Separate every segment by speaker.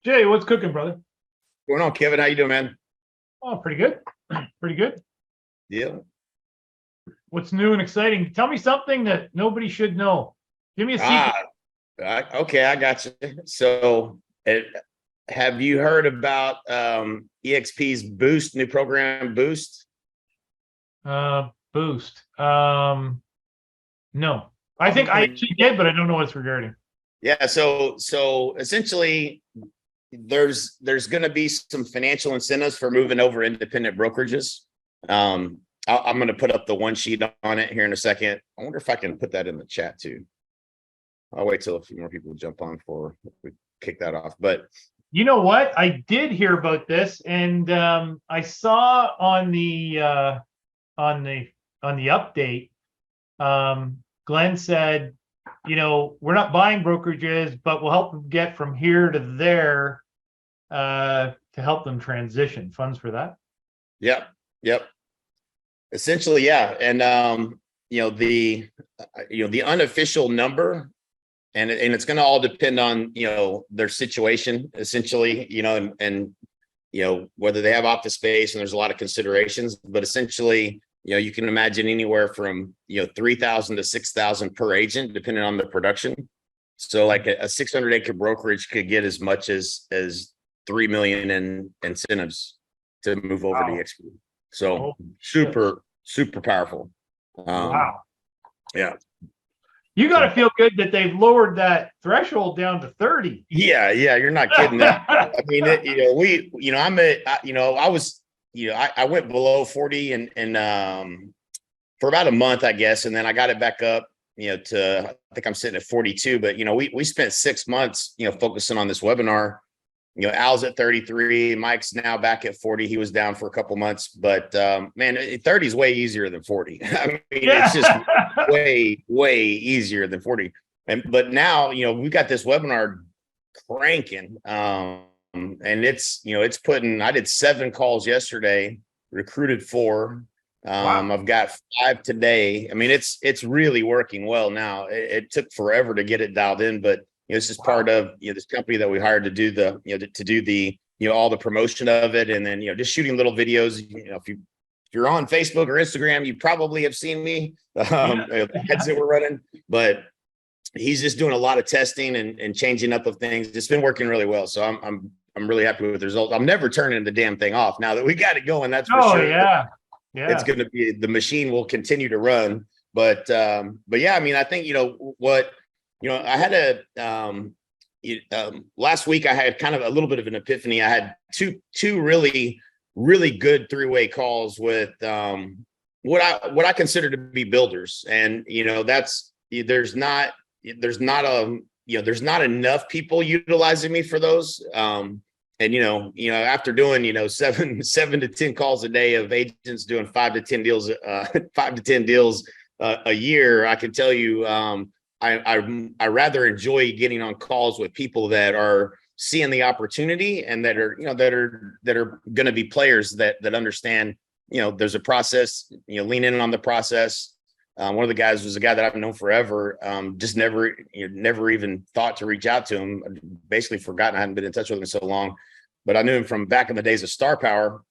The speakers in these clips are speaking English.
Speaker 1: Jay, what's cooking, brother?
Speaker 2: Going on, Kevin? How you doing, man?
Speaker 1: Oh, pretty good. Pretty good.
Speaker 2: Yeah.
Speaker 1: What's new and exciting? Tell me something that nobody should know. Give me a secret.
Speaker 2: Ah, okay, I got you. So, have you heard about EXP's Boost new program, Boost?
Speaker 1: Boost. No. I think
Speaker 2: I'm
Speaker 1: I
Speaker 2: gonna,
Speaker 1: actually did, but I don't know what it's regarding.
Speaker 2: yeah. So essentially, there's going to be some financial incentives for moving over independent brokerages. I'm going to put up the one sheet on it here in a second. I wonder if I can put that in the chat too. I'll wait till a few more people jump on before we kick that off. But
Speaker 1: You know what? I did hear about this, and I saw on on the on the update, Glenn said, we're not buying brokerages, but we'll help them get from here to there to help them transition. Funds for that.
Speaker 2: yep. Essentially, yeah. And the unofficial number, and it's going to all depend on their situation, essentially, and whether they have office space, and there's a lot of considerations, but essentially, you can imagine anywhere from 3,000 to 6,000 per agent, depending on the production. So like a 600-acre brokerage could get as much as 3 million in incentives to move over to EXP. So super powerful.
Speaker 1: Wow.
Speaker 2: Yeah.
Speaker 1: You got to feel good that they've lowered that threshold down to 30.
Speaker 2: Yeah, you're not kidding. I mean, I went below 40 and for about a month, I guess, and then I got it back up, to I think I'm sitting at 42. But we spent 6 months, focusing on this webinar. Al's at 33, Mike's now back at 40. He was down for a couple months, but man, 30 is way easier than 40. I mean, it's just way easier than 40. But now, we've got this webinar cranking. And it's putting, I did 7 calls yesterday, recruited 4.
Speaker 1: Wow.
Speaker 2: I've got 5 today. I mean, it's really working well now. It took forever to get it dialed in, but this is part of this company that we hired to do the to do the all the promotion of it, and then just shooting little videos. If you're on Facebook or Instagram, you probably have seen me the ads that we're running. But he's just doing a lot of testing and changing up of things. It's been working really well, so I'm really happy with the results. I'm never turning the damn thing off now that we got it going. That's for sure.
Speaker 1: Yeah.
Speaker 2: It's going to be, the machine will continue to run. But yeah, I mean, I think what. I had last week I had kind of a little bit of an epiphany. I had two really good 3-way calls with what I consider to be builders, and there's not enough people utilizing me for those. And after doing 7 to 10 calls a day of agents doing 5 to 10 deals, 5 to 10 deals a year, I can tell you. I rather enjoy getting on calls with people that are seeing the opportunity and that are going to be players that understand there's a process, lean in on the process. One of the guys was a guy that I've known forever, just never even thought to reach out to him. Basically forgotten. I hadn't been in touch with him so long, but I knew him from back in the days of Star Power,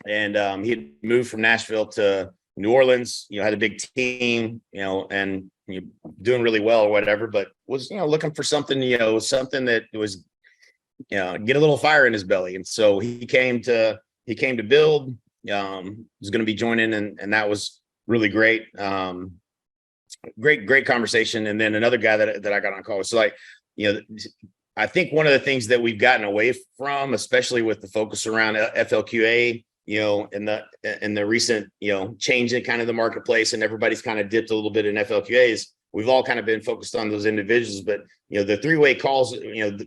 Speaker 2: and he had moved from Nashville to New Orleans, had a big team, and doing really well or whatever, but was, looking for something, something that was, get a little fire in his belly. And so he came to build, was going to be joining, and that was really great. Great conversation. And then another guy that I got on call. So like, I think one of the things that we've gotten away from, especially with the focus around FLQA, in the recent, change in kind of the marketplace, and everybody's kind of dipped a little bit in FLQAs. We've all kind of been focused on those individuals, but the 3-way calls,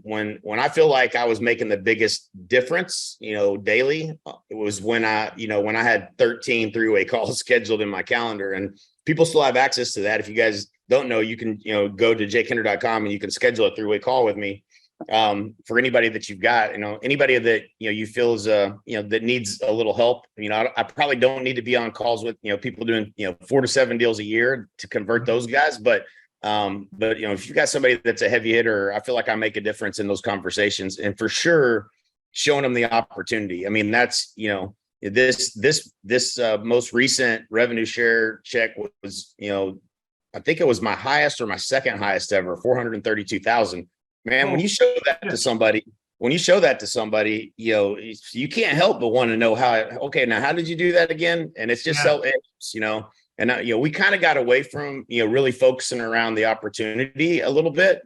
Speaker 2: when I feel like I was making the biggest difference, daily, it was when I had 13 3-way calls scheduled in my calendar, and people still have access to that. If you guys don't know, you can, go to jkinder.com and you can schedule a 3-way call with me. For anybody that you've got, anybody that, you feel is, that needs a little help, I probably don't need to be on calls with, people doing, 4 to 7 deals a year to convert those guys. But But if you got somebody that's a heavy hitter, I feel like I make a difference in those conversations, and for sure showing them the opportunity. I mean, that's, this most recent revenue share check was, I think it was my highest or my second highest ever, 432,000. Man, when you show that to somebody, you can't help but want to know how, okay, now how did you do that again? And it's just and we kind of got away from, really focusing around the opportunity a little bit,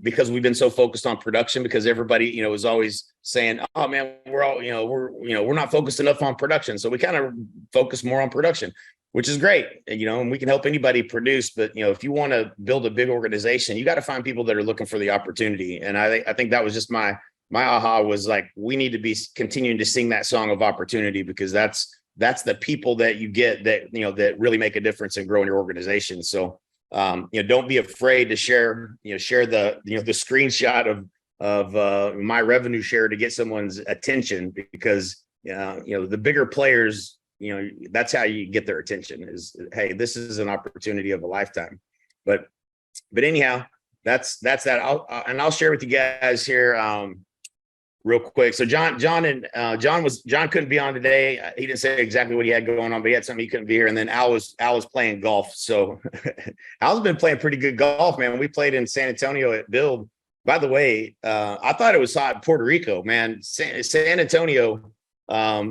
Speaker 2: because we've been so focused on production, because everybody, is always saying, oh man, we're not focused enough on production. So we kind of focus more on production, which is great. And we can help anybody produce, but if you want to build a big organization, you got to find people that are looking for the opportunity. And I think that was just my aha was like, we need to be continuing to sing that song of opportunity, because that's the people that you get that, that really make a difference in growing your organization. So, don't be afraid to share the screenshot of my revenue share to get someone's attention, because, the bigger players, that's how you get their attention is, hey, this is an opportunity of a lifetime. But anyhow, that's that. I'll share with you guys here, real quick. So John couldn't be on today. He didn't say exactly what he had going on, but he had something he couldn't be here. And then Al was playing golf. So Al's been playing pretty good golf, man. We played in San Antonio at Build. By the way, I thought it was hot in Puerto Rico, man. San Antonio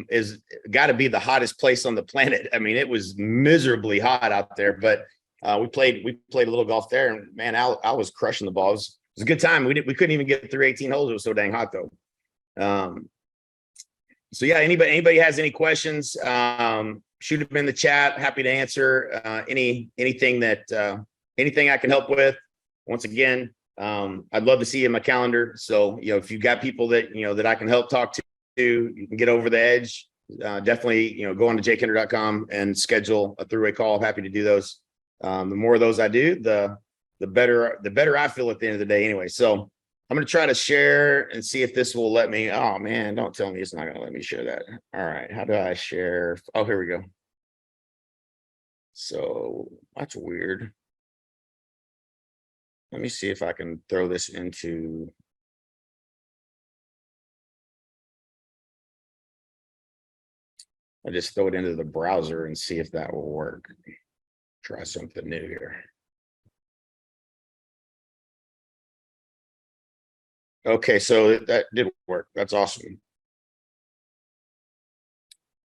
Speaker 2: is got to be the hottest place on the planet. I mean, it was miserably hot out there, but we played a little golf there, and man, Al was crushing the balls. It was a good time. We couldn't even get through 18 holes. It was so dang hot though. So yeah, anybody has any questions, shoot them in the chat. Happy to answer anything I can help with. Once again, I'd love to see you in my calendar. So, if you've got people that, that I can help talk to, you can get over the edge. Definitely, go on to jkinder.com and schedule a three-way call. I'm happy to do those. The more of those I do, the better I feel at the end of the day anyway. So I'm going to try to share and see if this will let me. Oh man, don't tell me it's not going to let me share that. All right. How do I share? Oh, here we go. So that's weird. Let me see if I can throw this into. I'll just throw it into the browser and see if that will work. Try something new here. Okay, so that did work. That's awesome.
Speaker 1: Is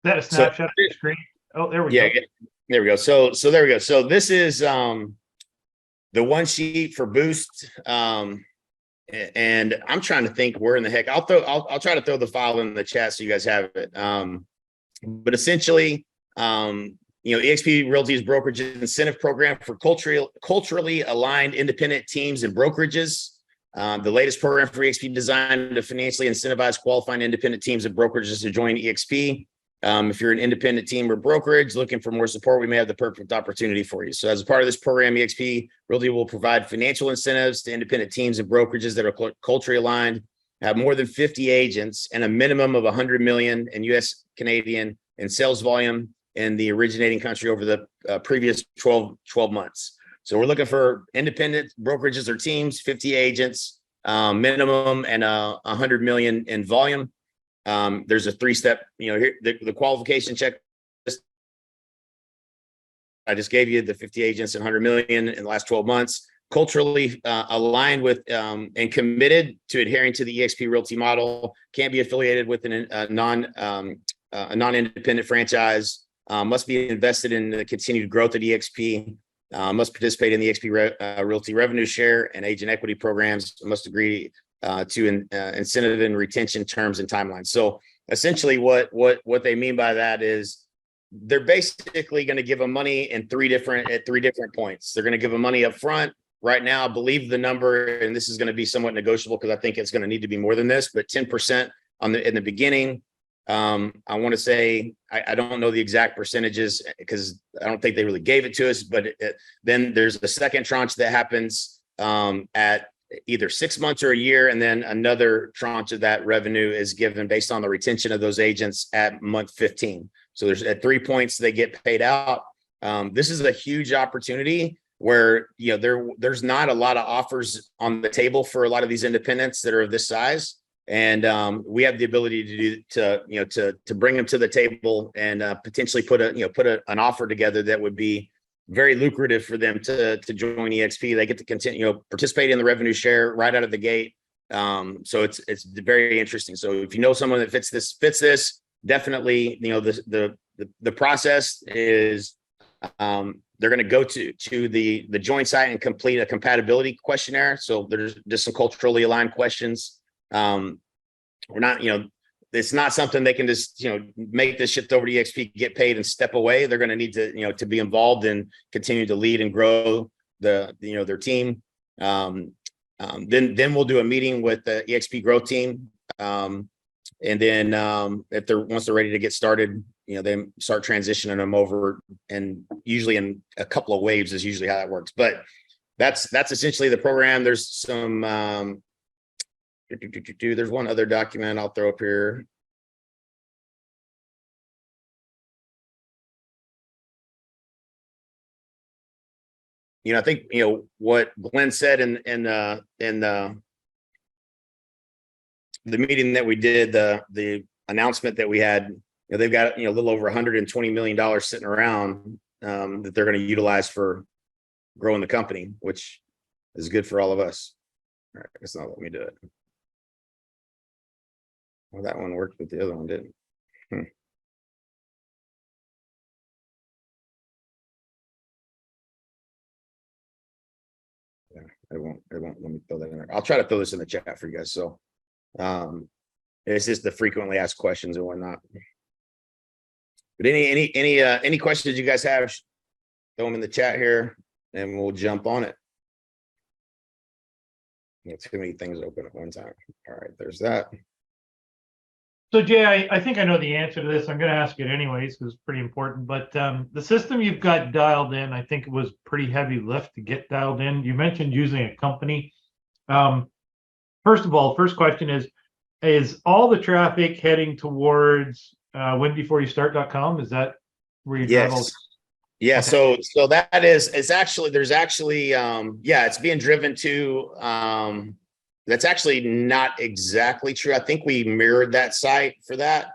Speaker 1: that a snapshot of the screen? Oh, there we go. Yeah,
Speaker 2: there we go. So there we go. So this is the one sheet for Boost. And I'm trying to think where in the heck I'll try to throw the file in the chat so you guys have it. But essentially, eXp Realty's brokerage incentive program for culturally aligned independent teams and brokerages. The latest program for eXp designed to financially incentivize qualifying independent teams and brokerages to join eXp. If you're an independent team or brokerage looking for more support, we may have the perfect opportunity for you. So as a part of this program, eXp Realty will provide financial incentives to independent teams and brokerages that are culturally aligned, have more than 50 agents, and a minimum of 100 million in US Canadian in sales volume in the originating country over the previous 12 months. So we're looking for independent brokerages or teams, 50 agents, minimum, and 100 million in volume. There's a three-step, here the qualification check. I just gave you the 50 agents and 100 million in the last 12 months. Culturally aligned with and committed to adhering to the eXp Realty model. Can't be affiliated with a non-independent franchise. Must be invested in the continued growth of eXp. Must participate in the eXp Realty revenue share and agent equity programs. Must agree to incentive and retention terms and timelines. So essentially, what they mean by that is they're basically going to give them money at three different points. They're going to give them money up front. Right now, I believe the number, and this is going to be somewhat negotiable because I think it's going to need to be more than this, but 10% in the beginning. I want to say, I don't know the exact percentages because I don't think they really gave it to us, but then there's the second tranche that happens at either 6 months or a year. And then another tranche of that revenue is given based on the retention of those agents at month 15. So there's at 3 points they get paid out. This is a huge opportunity. where, you know, there's not a lot of offers on the table for a lot of these independents that are of this size. And we have the ability to bring them to the table and potentially put an offer together that would be very lucrative for them to join EXP. They get to continue, participate in the revenue share right out of the gate. So it's very interesting. So if you know someone that fits this, definitely, the process is they're going to go to the joint site and complete a compatibility questionnaire. So there's just some culturally aligned questions. We're not, it's not something they can just, make this shift over to EXP, get paid and step away. They're going to need to, to be involved and continue to lead and grow their team. Then we'll do a meeting with the EXP growth team. And then if once they're ready to get started, they start transitioning them over, and usually in a couple of waves is usually how that works. But that's essentially the program. There's some there's one other document I'll throw up here. I think what Glenn said in the meeting that we did, the announcement that we had, they've got a little over $120 million sitting around that they're going to utilize for growing the company, which is good for all of us. All right, it's not let me do it. Well, that one worked, but the other one didn't. Yeah, it won't let me throw that in there. I'll try to throw this in the chat for you guys. So it's just the frequently asked questions and whatnot. But any questions you guys have, throw them in the chat here and we'll jump on it. Too many things open at one time. All right, there's that.
Speaker 1: So Jay, I think I know the answer to this. I'm going to ask it anyways because it's pretty important. But the system you've got dialed in, I think it was pretty heavy lift to get dialed in. You mentioned using a company. First of all, first question is all the traffic heading towards winbeforeyouStart.com? Is that where you
Speaker 2: Yes.
Speaker 1: travel?
Speaker 2: Yeah.
Speaker 1: Okay.
Speaker 2: So there's actually it's being driven to that's actually not exactly true. I think we mirrored that site for that.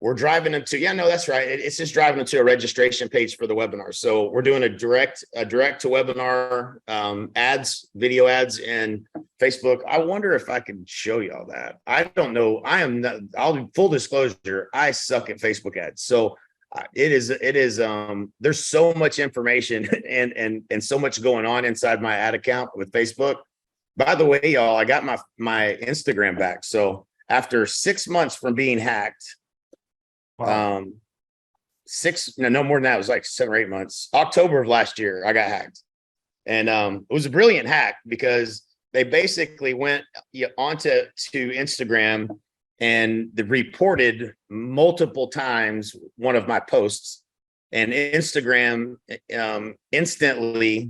Speaker 2: We're driving them to, that's right. It's just driving them to a registration page for the webinar. So we're doing a direct to webinar ads, video ads in Facebook. I wonder if I can show you all that. I don't know. I'll do full disclosure. I suck at Facebook ads. So it is there's so much information and so much going on inside my ad account with Facebook. By the way, y'all, I got my Instagram back. So after 6 months from being hacked,
Speaker 1: Wow.
Speaker 2: no more than that, it was like 7 or 8 months. October of last year, I got hacked. And it was a brilliant hack because they basically went onto Instagram and they reported multiple times one of my posts, and Instagram instantly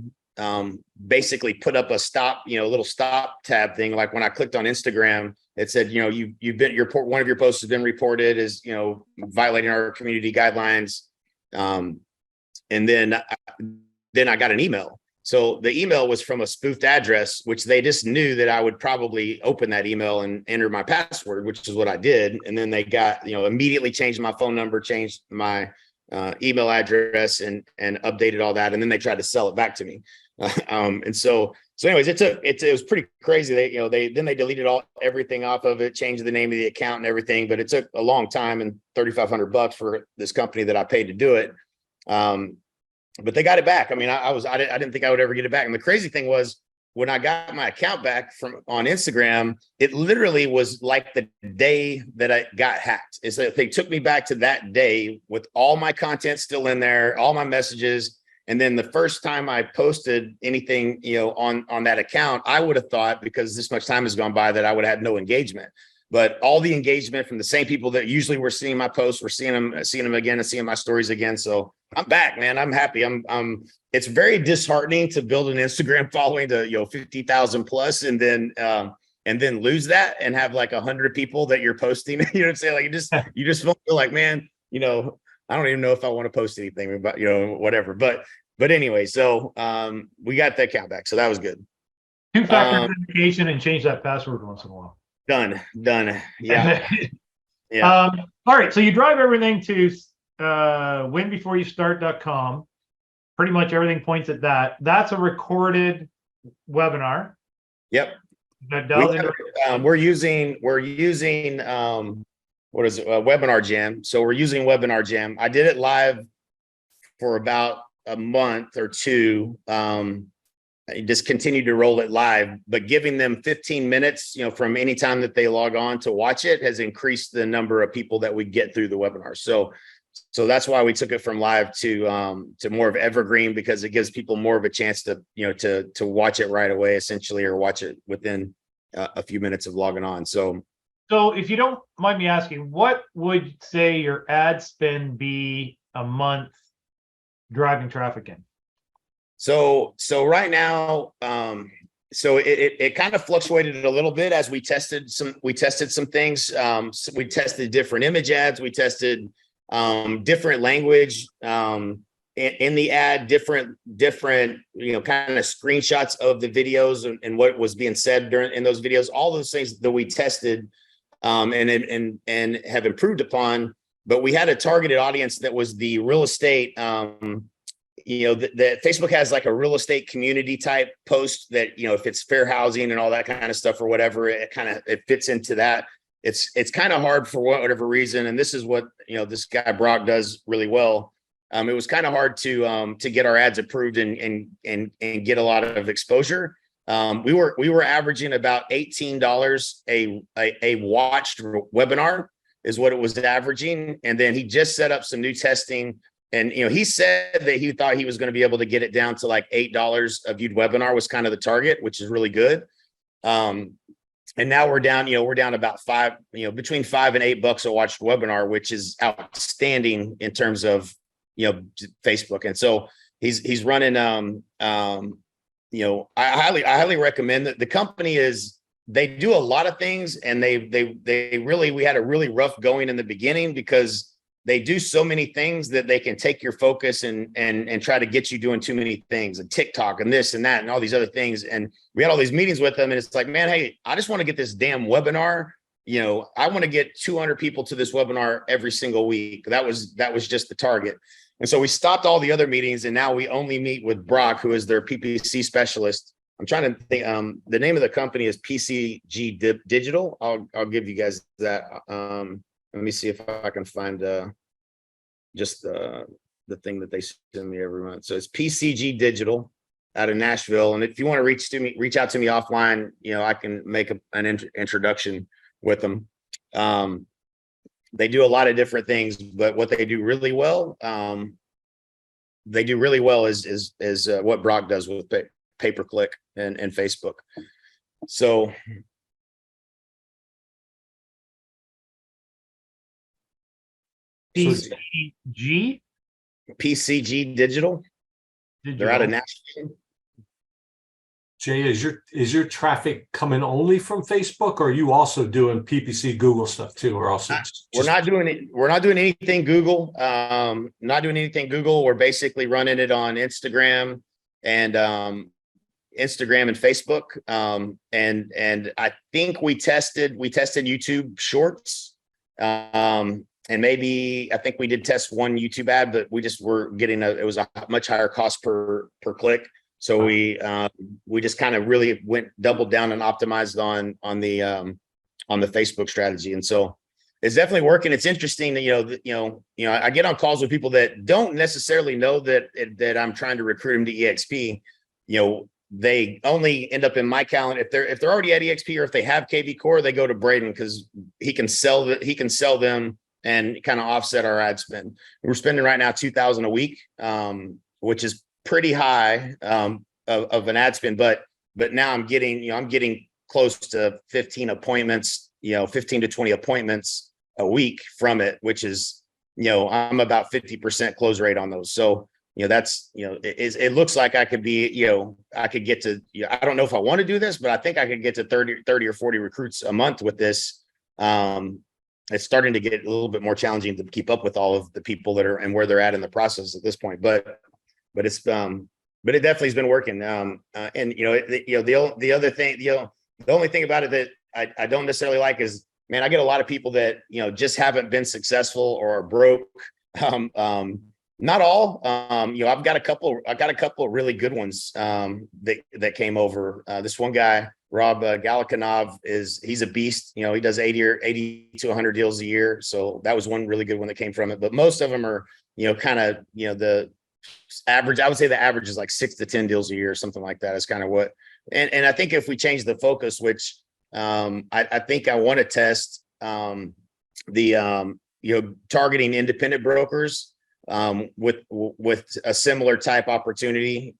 Speaker 2: basically put up a stop, a little stop tab thing. Like when I clicked on Instagram, it said, one of your posts has been reported as, violating our community guidelines. And then I got an email. So the email was from a spoofed address, which they just knew that I would probably open that email and enter my password, which is what I did. And then they got, immediately changed my phone number, changed my email address and updated all that. And then they tried to sell it back to me. And so anyways, it was pretty crazy. They deleted everything off of it, changed the name of the account and everything, but it took a long time and $3,500 for this company that I paid to do it. But they got it back. I mean, I didn't think I would ever get it back. And the crazy thing was when I got my account back on Instagram, it literally was like the day that I got hacked. It's like they took me back to that day with all my content still in there, all my messages. And then the first time I posted anything, on that account, I would have thought, because this much time has gone by, that I would have had no engagement. But all the engagement from the same people that usually were seeing my posts, we're seeing them again and seeing my stories again. So I'm back, man. I'm happy. It's very disheartening to build an Instagram following to 50,000 plus, and then lose that and have like 100 people that you're posting. You know what I'm saying? Like you just feel like, man, I don't even know if I want to post anything about, whatever. But but anyway, so we got that count back. So that was good.
Speaker 1: Two-factor authentication and change that password once in a while.
Speaker 2: Done. Yeah.
Speaker 1: All right. So you drive everything to winbeforeyouStart.com. Pretty much everything points at that. That's a recorded webinar.
Speaker 2: Yep.
Speaker 1: That delves into
Speaker 2: we're using what is it? Webinar Jam. So we're using Webinar Jam. I did it live for about a month or two. I just continued to roll it live, but giving them 15 minutes, from any time that they log on to watch it has increased the number of people that we get through the webinar. So that's why we took it from live to more of evergreen, because it gives people more of a chance to watch it right away, essentially, or watch it within a few minutes of logging on. So
Speaker 1: if you don't mind me asking, what would say your ad spend be a month driving traffic in?
Speaker 2: So right now, so it kind of fluctuated a little bit as we tested some things. So we tested different image ads. We tested different language in the ad, different kind of screenshots of the videos and what was being said in those videos. All those things that we tested and have improved upon. But we had a targeted audience that was the real estate. That Facebook has like a real estate community type post that, if it's fair housing and all that kind of stuff or whatever, it fits into that. It's kind of hard for whatever reason. And this is what, this guy Brock does really well. It was kind of hard to get our ads approved and get a lot of exposure. We were averaging about $18 a watched webinar is what it was averaging. And then he just set up some new testing. And, he said that he thought he was going to be able to get it down to like $8 a viewed webinar was kind of the target, which is really good. And now we're down about between $5 and $8 a watched webinar, which is outstanding in terms of, Facebook. And so he's running, I highly recommend that. The company they do a lot of things, and we had a really rough going in the beginning because they do so many things that they can take your focus and try to get you doing too many things, and TikTok and this and that and all these other things. And we had all these meetings with them, and it's like, man, hey, I just want to get this damn webinar. I want to get 200 people to this webinar every single week. That was just the target. And so we stopped all the other meetings, and now we only meet with Brock, who is their PPC specialist. I'm trying to think. The name of the company is PCG Digital. I'll give you guys that. Let me see if I can find just the thing that they send me every month. So it's PCG Digital out of Nashville. And if you want to reach out to me offline, I can make an introduction with them. They do a lot of different things, but what they do really well, is what Brock does with pay-per-click and Facebook. So
Speaker 1: PCG
Speaker 2: Digital. They're out of Nashville.
Speaker 3: Jay, is your traffic coming only from Facebook, or are you also doing PPC Google stuff too, or also?
Speaker 2: We're not doing anything Google. We're basically running it on Instagram and Facebook. And I think we tested YouTube Shorts. And maybe I think we did test one YouTube ad, but we just were getting it was a much higher cost per click. So we just kind of really doubled down and optimized on the Facebook strategy. And so it's definitely working. It's interesting that, I get on calls with people that don't necessarily know that I'm trying to recruit them to EXP. They only end up in my calendar if they're already at EXP, or if they have KV Core, they go to Braden because he can sell them and kind of offset our ad spend. We're spending right now $2,000 a week, which is pretty high of an ad spend, but now I'm getting close to 15 to 20 appointments a week from it, which is, I'm about 50% close rate on those. So, that's, it looks like I could be, I could get to, I don't know if I want to do this, but I think I could get to 30 or 40 recruits a month with this. It's starting to get a little bit more challenging to keep up with all of the people that are and where they're at in the process at this point. But but but it definitely has been working. And the other thing, the only thing about it that I don't necessarily like is, man, I get a lot of people that, just haven't been successful or are broke. Not all, I've got a couple of really good ones, that came over. This one guy, Rob Galakanov, he's a beast. He does 80 to 100 deals a year. So that was one really good one that came from it. But most of them are, kind of, the average. I would say the average is like 6 to 10 deals a year, something like that is kind of what. And I think if we change the focus, which I think I want to test targeting independent brokers with a similar type opportunity,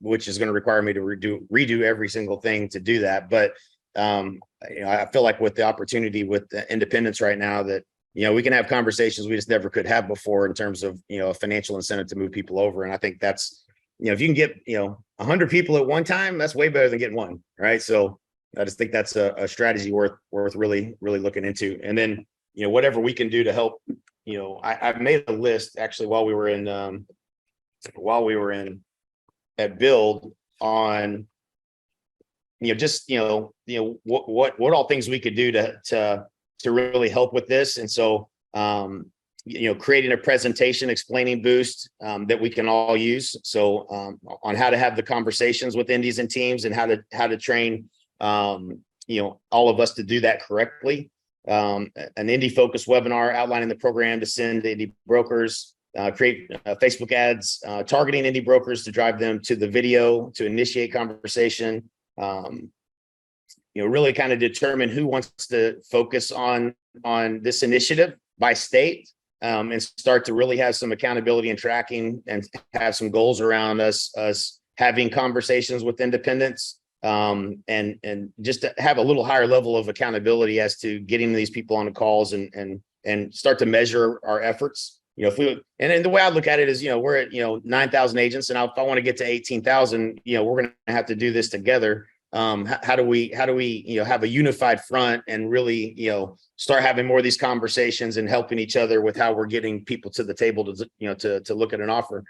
Speaker 2: which is going to require me to redo every single thing to do that. But I feel like with the opportunity with the independents right now that we can have conversations we just never could have before in terms of a financial incentive to move people over. And I think that's if you can get 100 people at one time, that's way better than getting one, right? So I just think that's a strategy worth really looking into. And then whatever we can do to help. I've made a list actually while we were in at Build on what all things we could do to really help with this. And so creating a presentation explaining Boost that we can all use. So on how to have the conversations with indies and teams and how to train all of us to do that correctly. An indie focused webinar outlining the program to send to indie brokers, create Facebook ads, targeting indie brokers to drive them to the video to initiate conversation, really kind of determine who wants to focus on this initiative by state, and start to really have some accountability and tracking and have some goals around us having conversations with independents. And just to have a little higher level of accountability as to getting these people on the calls and start to measure our efforts. And the way I look at it is, we're at 9,000 agents, and if I want to get to 18,000, we're going to have to do this together. How do we have a unified front and really start having more of these conversations and helping each other with how we're getting people to the table to look at an offer.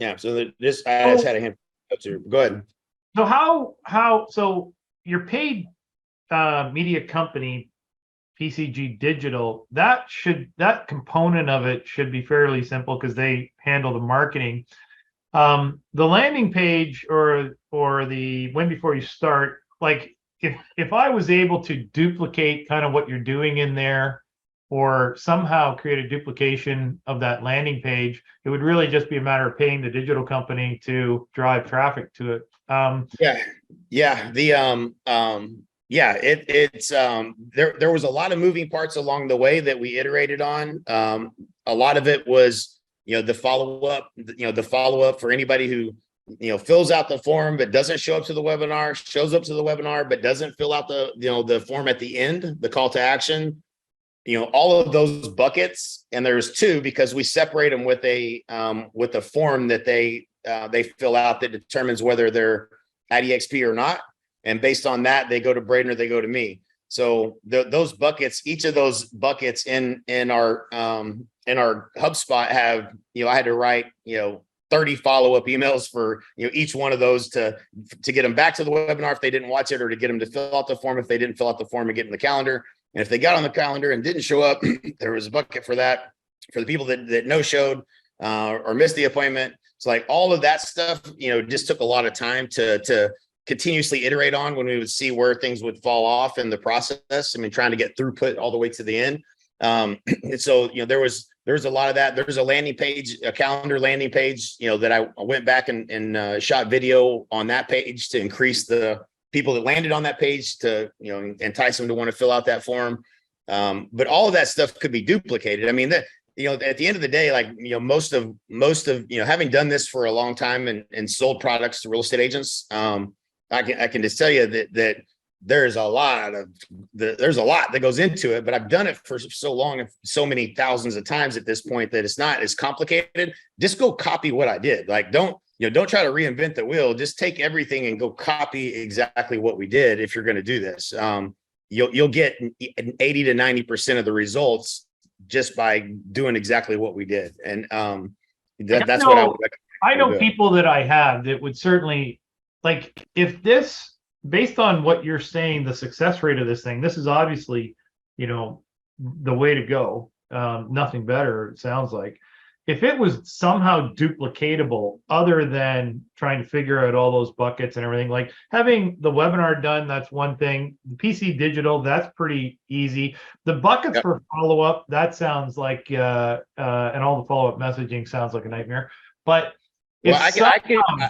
Speaker 2: Yeah, so I just had a hand. Go ahead.
Speaker 1: So so your paid media company, PCG Digital, that component of it should be fairly simple because they handle the marketing. The landing page or the when before you start, like if I was able to duplicate kind of what you're doing in there, or somehow create a duplication of that landing page, it would really just be a matter of paying the digital company to drive traffic to it.
Speaker 2: There was a lot of moving parts along the way that we iterated on. A lot of it was, the follow-up for anybody who, fills out the form, but doesn't show up to the webinar, shows up to the webinar, but doesn't fill out the form at the end, the call to action. All of those buckets, and there's two because we separate them with a form that they fill out that determines whether they're at EXP or not. And based on that, they go to Braden or they go to me. So those buckets, each of those buckets in our HubSpot have, I had to write, 30 follow-up emails for, each one of those to get them back to the webinar if they didn't watch it, or to get them to fill out the form if they didn't fill out the form and get in the calendar. And if they got on the calendar and didn't show up, there was a bucket for that. For the people that no showed or missed the appointment. It's like all of that stuff, just took a lot of time to continuously iterate on when we would see where things would fall off in the process. I mean, trying to get throughput all the way to the end. And so, there was a lot of that. There's a landing page, a calendar landing page, that I went back and shot video on that page to increase the people that landed on that page to, entice them to want to fill out that form. But all of that stuff could be duplicated. I mean, at the end of the day, like, most of, having done this for a long time and sold products to real estate agents, I can just tell you that there's a lot that goes into it, but I've done it for so long and so many thousands of times at this point that it's not as complicated. Just go copy what I did. Like, don't try to reinvent the wheel. Just take everything and go copy exactly what we did. If you're going to do this, you'll get 80 to 90% of the results just by doing exactly what we did. And
Speaker 1: Like,
Speaker 2: that's what I would recommend.
Speaker 1: I know
Speaker 2: do.
Speaker 1: people that I have that would certainly, like, if this, based on what you're saying, the success rate of this thing, this is obviously, you know, the way to go. Nothing better, it sounds like. If it was somehow duplicatable, other than trying to figure out all those buckets and everything, like having the webinar done, that's one thing. The PC digital, that's pretty easy. The buckets
Speaker 2: Yep.
Speaker 1: for follow-up, that sounds like, and all the follow-up messaging sounds like a nightmare. But if
Speaker 2: Well,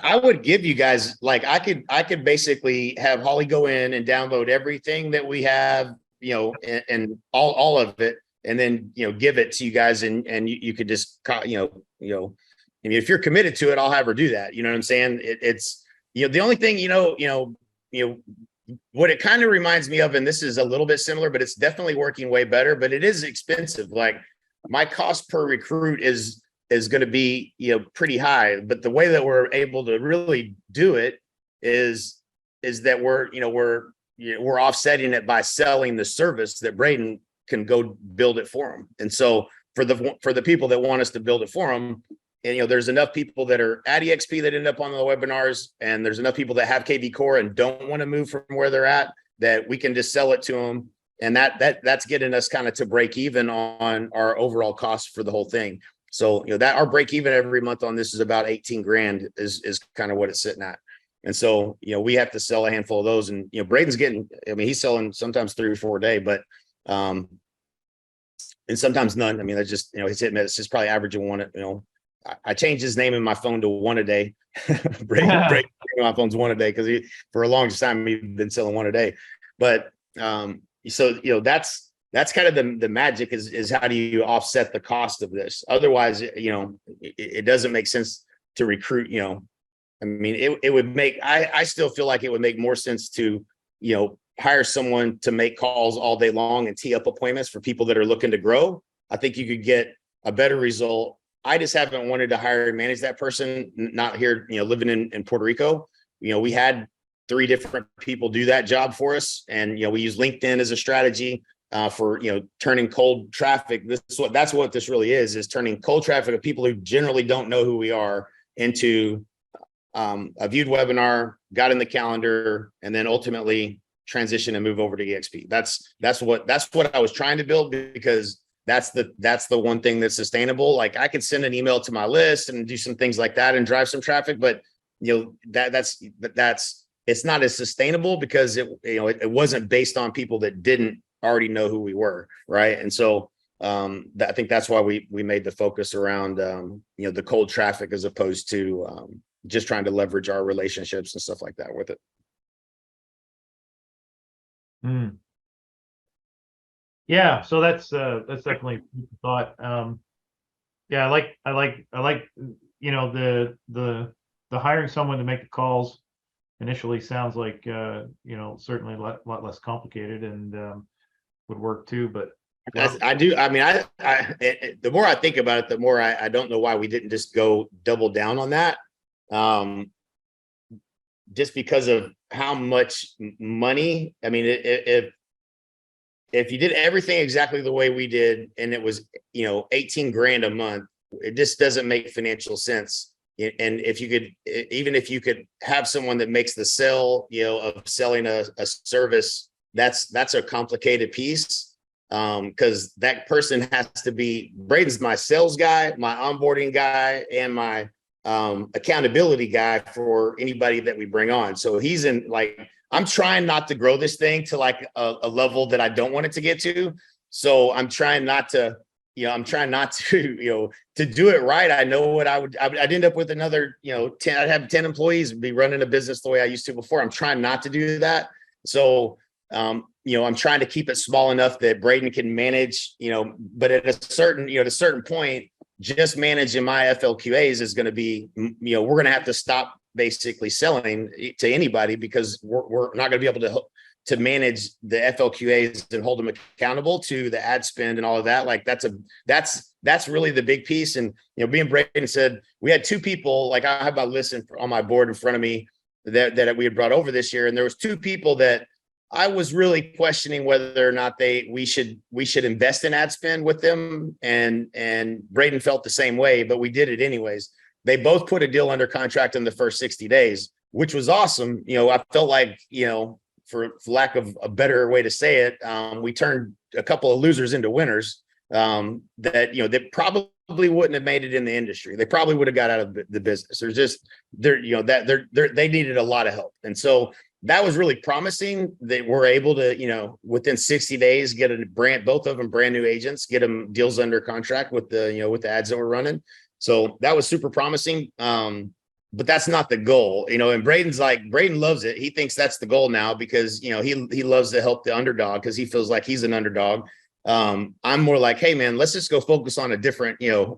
Speaker 2: I would give you guys, like, I could basically have Holly go in and download everything that we have, you know, and all of it, and then, you know, give it to you guys, and you could just, you know, I mean, if you're committed to it, I'll have her do that. You know what I'm saying? It's, you know, the only thing, you know, what it kind of reminds me of, and this is a little bit similar, but it's definitely working way better, but it is expensive. Like, my cost per recruit is going to be, you know, pretty high, but the way that we're able to really do it is that we're offsetting it by selling the service that Braden can go build it for them. And so for the people that want us to build it for them, and, you know, there's enough people that are at EXP that end up on the webinars, and there's enough people that have KV Core and don't want to move from where they're at, that we can just sell it to them. And that's getting us kind of to break even on our overall cost for the whole thing. So, you know, that our break even every month on this is about 18 grand is kind of what it's sitting at. And so, you know, we have to sell a handful of those, and, you know, Braden's getting, I mean, he's selling sometimes 3 or 4 a day, but, and sometimes none. I mean, that's just, you know, he's hitting, it's just probably averaging one, you know, I changed his name in my phone to 1 a day. Braden, my phone's 1 a day, because for a long time, we've been selling 1 a day. But, so, you know, that's kind of the magic is how do you offset the cost of this? Otherwise, you know, it doesn't make sense to recruit, you know. I mean, it would make, I still feel like it would make more sense to, you know, hire someone to make calls all day long and tee up appointments for people that are looking to grow. I think you could get a better result. I just haven't wanted to hire and manage that person, not here, you know, living in Puerto Rico. You know, we had 3 different people do that job for us. And, you know, we use LinkedIn as a strategy for, you know, turning cold traffic. That's what this really is turning cold traffic of people who generally don't know who we are into a viewed webinar, got in the calendar, and then ultimately transition and move over to EXP. That's what I was trying to build, because that's the one thing that's sustainable. Like, I could send an email to my list and do some things like that and drive some traffic, but, you know, that's it's not as sustainable, because it wasn't based on people that didn't already know who we were, right? And so I think that's why we made the focus around you know, the cold traffic, as opposed to just trying to leverage our relationships and stuff like that with it.
Speaker 1: Yeah, so that's definitely a thought. Yeah, I like, you know, the hiring someone to make the calls initially sounds like, you know, certainly a lot less complicated, and would work too. But
Speaker 2: I do. I mean, the more I think about it, the more I don't know why we didn't just go double down on that. Just because of how much money. I mean, if you did everything exactly the way we did, and it was, you know, 18 grand a month, it just doesn't make financial sense. And if you could have someone that makes the sell, you know, of selling a service, that's a complicated piece. Because that person has to be, Braden's my sales guy, my onboarding guy, and my accountability guy for anybody that we bring on. So he's in, like, I'm trying not to grow this thing to like a level that I don't want it to get to. So I'm trying not to, you know, you know, to do it right. I know what I'd end up with another, you know, 10, I'd have 10 employees, be running a business the way I used to before. I'm trying not to do that. So, you know, I'm trying to keep it small enough that Braden can manage, you know, but at a certain point, just managing my FLQAs is going to be, you know, we're going to have to stop basically selling to anybody, because we're not going to be able to manage the FLQAs and hold them accountable to the ad spend and all of that. Like, that's really the big piece. And, you know, being Braden said, we had 2 people, like, I have my list on my board in front of me that we had brought over this year. And there was 2 people that I was really questioning whether or not we should invest in ad spend with them, and Braden felt the same way, but we did it anyways. They both put a deal under contract in the first 60 days, which was awesome. I felt like, for lack of a better way to say it, we turned a couple of losers into winners, that probably wouldn't have made it in the industry. They probably would have got out of the business. They needed a lot of help. And so that was really promising. They were able to, within 60 days, get both of them brand new agents, get them deals under contract with the ads that we're running. So that was super promising. But that's not the goal, and Braden loves it. He thinks that's the goal now because, he loves to help the underdog because he feels like he's an underdog. I'm more like, hey man, let's just go focus on a different, people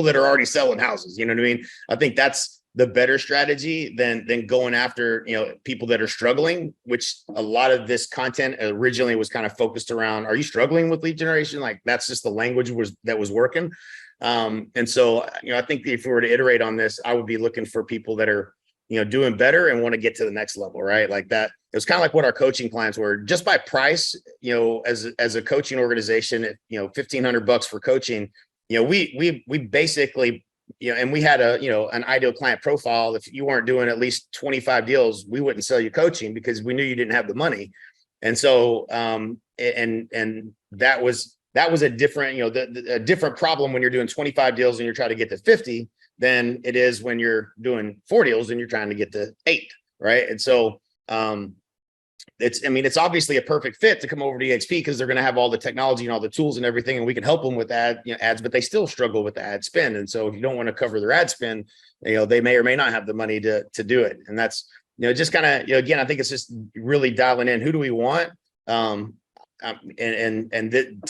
Speaker 2: that are already selling houses. You know what I mean? I think that's the better strategy than going after, people that are struggling, which a lot of this content originally was kind of focused around. Are you struggling with lead generation? Like that's just the language that was working. And so, I think if we were to iterate on this, I would be looking for people that are, doing better and want to get to the next level, right? Like that. It was kind of like what our coaching clients were, just by price, as a coaching organization, at, $1,500 for coaching, we basically, and we had an ideal client profile. If you weren't doing at least 25 deals, we wouldn't sell you coaching because we knew you didn't have the money. And so, and that was a different, a different problem when you're doing 25 deals and you're trying to get to 50 than it is when you're doing 4 deals and you're trying to get to 8. Right. And so, it's obviously a perfect fit to come over to EXP because they're going to have all the technology and all the tools and everything, and we can help them with ads, but they still struggle with the ad spend. And so if you don't want to cover their ad spend, they may or may not have the money to do it. And that's, just kind of, again, I think it's just really dialing in, who do we want? To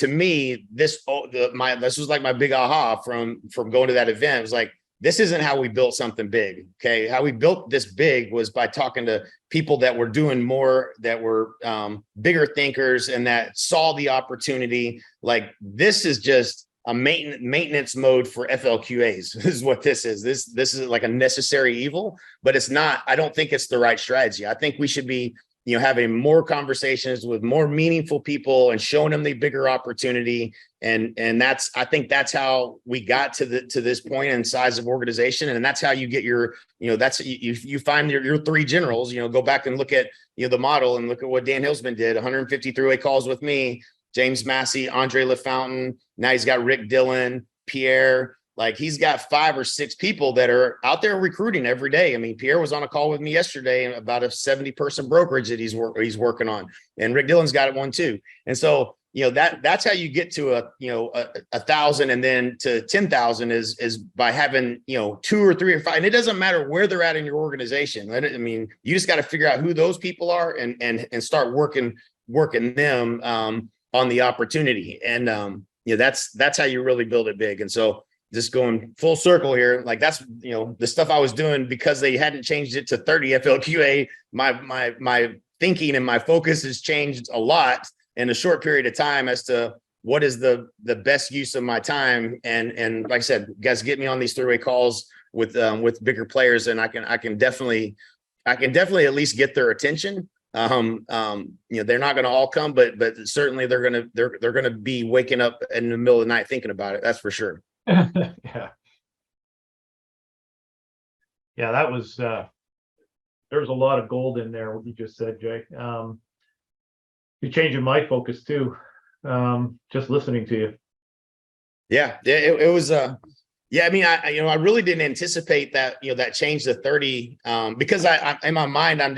Speaker 2: me, this was like my big aha from going to that event. It was like, this isn't how we built something big. Okay. How we built this big was by talking to people that were doing more, that were bigger thinkers and that saw the opportunity. Like this is just a maintenance mode for FLQAs is what this is. This is like a necessary evil, but it's not. I don't think it's the right strategy. I think we should be having more conversations with more meaningful people and showing them the bigger opportunity. And I think that's how we got to this point in size of organization. And that's how you get your, you find your 3 generals, go back and look at, the model and look at what Dan Hillsman did, 150 three-way calls with me, James Massey, Andre LaFountain. Now he's got Rick Dillon, Pierre. Like he's got 5 or 6 people that are out there recruiting every day. I mean, Pierre was on a call with me yesterday about a 70-person brokerage that he's working on, and Rick Dillon's got one too. And so, that's how you get to a 1,000 and then to 10,000 is by having, 2 or 3 or 5, and it doesn't matter where they're at in your organization. I mean, you just got to figure out who those people are and start working them on the opportunity. And, that's how you really build it big. And so, just going full circle here, like that's, the stuff I was doing because they hadn't changed it to 30 FLQA. My thinking and my focus has changed a lot in a short period of time as to what is the best use of my time. And like I said, guys, get me on these 3-way calls with bigger players, and I can definitely at least get their attention. They're not going to all come, but certainly they're going to be waking up in the middle of the night thinking about it. That's for sure.
Speaker 1: Yeah, that was there was a lot of gold in there, what you just said, Jay. You're changing my focus too, just listening to you.
Speaker 2: Yeah, it was I mean, I really didn't anticipate that, that change to 30, because I in my mind, I'm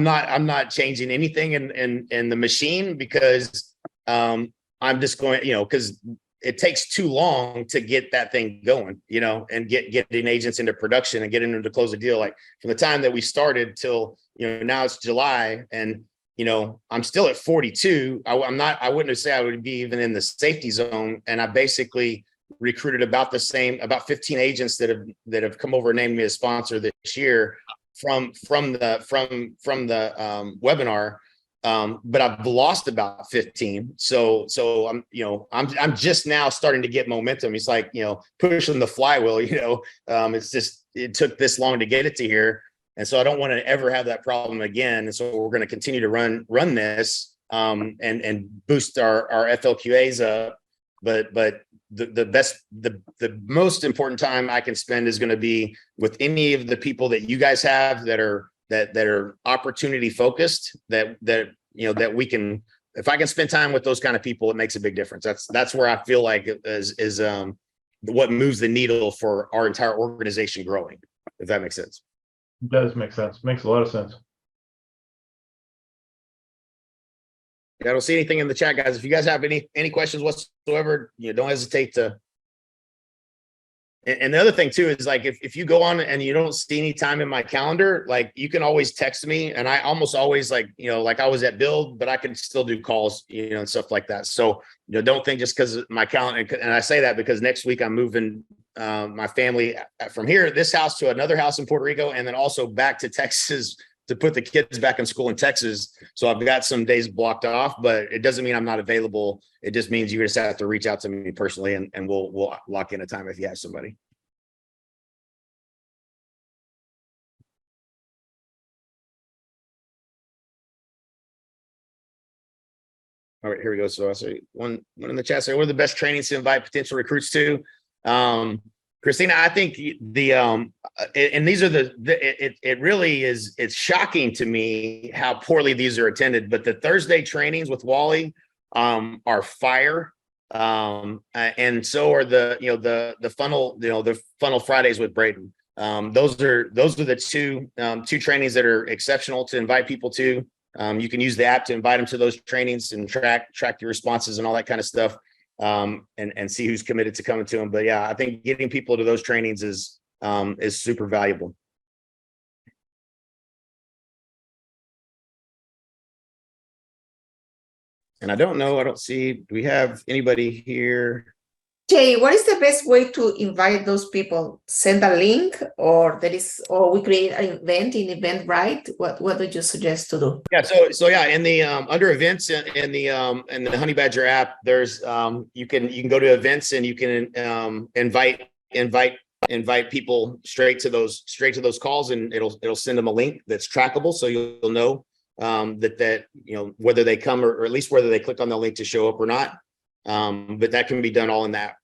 Speaker 2: not changing anything in the machine because I'm just going, because it takes too long to get that thing going, and getting agents into production and getting them to close a deal. Like from the time that we started till, now it's July, and, I'm still at 42. I wouldn't say I would be even in the safety zone. And I basically recruited about 15 agents that have come over and named me a sponsor this year from the webinar. But I've lost about 15. So I'm just now starting to get momentum. It's like, pushing the flywheel, it's just, it took this long to get it to here. And so I don't want to ever have that problem again. And so we're going to continue to run this and boost our FLQAs up. But the most important time I can spend is going to be with any of the people that you guys have that are opportunity focused, that we can, if I can spend time with those kind of people, it makes a big difference. That's where I feel like is what moves the needle for our entire organization growing, if that makes sense.
Speaker 1: It does make sense. Makes a lot of sense.
Speaker 2: I don't see anything in the chat, guys. If you guys have any questions whatsoever, don't hesitate to. And the other thing too is like if you go on and you don't see any time in my calendar, like you can always text me, and I almost always like I was at Build, but I can still do calls, and stuff like that. So don't think just because my calendar, and I say that because next week I'm moving my family from this house to another house in Puerto Rico, and then also back to Texas to put the kids back in school in Texas. So I've got some days blocked off, but it doesn't mean I'm not available. It just means you just have to reach out to me personally, and we'll lock in a time if you have somebody. All right, here we go. So I say one in the chat. So what are the best trainings to invite potential recruits to? Christina, I think and these are it really is, it's shocking to me how poorly these are attended, but the Thursday trainings with Wally are fire. And so are the funnel Fridays with Braden. Those are the two trainings that are exceptional to invite people to. You can use the app to invite them to those trainings and track your responses and all that kind of stuff. And see who's committed to coming to them. But yeah, I think getting people to those trainings is super valuable. And I don't see, do we have anybody here?
Speaker 4: Jay, what is the best way to invite those people? Send a link, or we create an event in Eventbrite? What would you suggest to do?
Speaker 2: Yeah, so yeah, in the under events in the Honey Badger app, there's you can go to events and you can invite people straight to those calls, and it'll send them a link that's trackable, so you'll know that whether they come or at least whether they click on the link to show up or not. But that can be done all in that.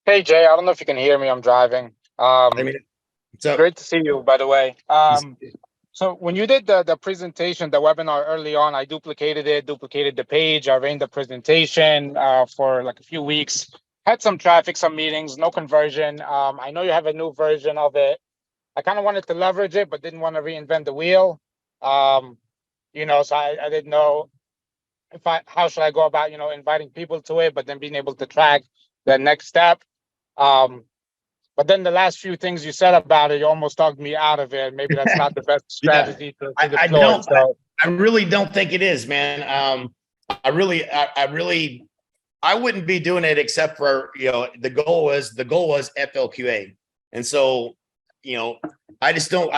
Speaker 5: Hey Jay, I don't know if you can hear me. I'm driving. Great to see you, by the way. So when you did the presentation, the webinar early on, I duplicated the page. I ran the presentation for like a few weeks. Had some traffic, some meetings, no conversion. I know you have a new version of it. I kind of wanted to leverage it, but didn't want to reinvent the wheel. So I didn't know how should I go about, inviting people to it, but then being able to track the next step. But then the last few things you said about it, you almost talked me out of it. Maybe that's not the best strategy to deploy.
Speaker 2: I really don't think it is, man. I wouldn't be doing it except for, the goal was FLQA. And so, I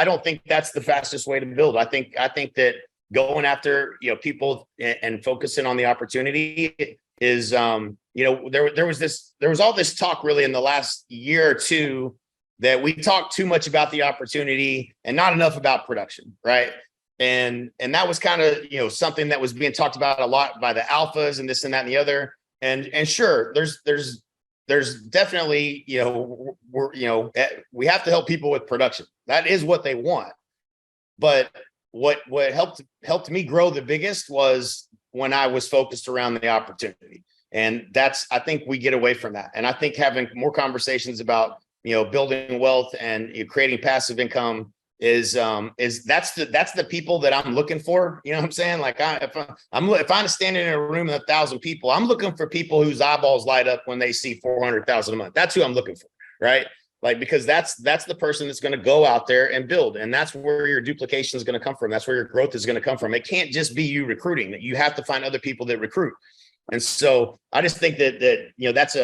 Speaker 2: don't think that's the fastest way to build. I think that going after, people and focusing on the opportunity is, there was all this talk really in the last year or two that we talked too much about the opportunity and not enough about production, right? And that was kind of, something that was being talked about a lot by the alphas and this and that and the other. And sure, there's definitely, we have to help people with production. That is what they want. But what helped me grow the biggest was when I was focused around the opportunity. And I think we get away from that. And I think having more conversations about, building wealth and creating passive income is that's the people that I'm looking for. You know what I'm saying? Like if I'm standing in a room with 1,000 people, I'm looking for people whose eyeballs light up when they see 400,000 a month. That's who I'm looking for, right? Like, because that's the person that's going to go out there and build. And that's where your duplication is going to come from. That's where your growth is going to come from. It can't just be you recruiting. That you have to find other people that recruit. And so I just think that that's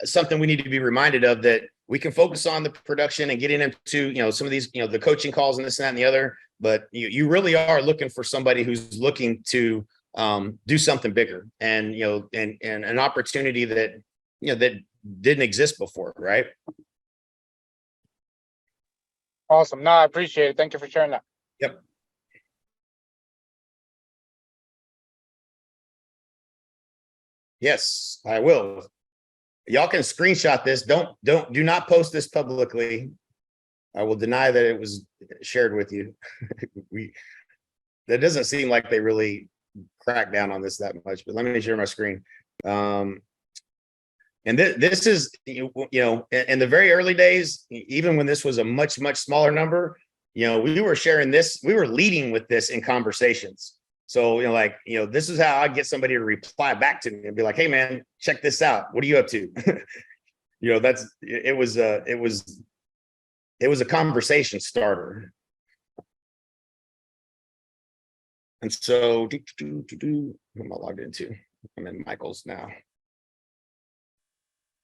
Speaker 2: something we need to be reminded of, that we can focus on the production and getting into, some of these, the coaching calls and this and that and the other, but you really are looking for somebody who's looking to do something bigger, and and an opportunity that that didn't exist before, right?
Speaker 5: Awesome. No, I appreciate it. Thank you for sharing that.
Speaker 2: Yep. Yes, I will. Y'all can screenshot this. Do not post this publicly. I will deny that it was shared with you. That doesn't seem like they really cracked down on this that much, but let me share my screen. And this is, in the very early days, even when this was a much smaller number, we were sharing this, we were leading with this in conversations. So, this is how I get somebody to reply back to me and be like, hey man, check this out. What are you up to? It was a conversation starter. And so, who am I logged into? I'm in Michael's now.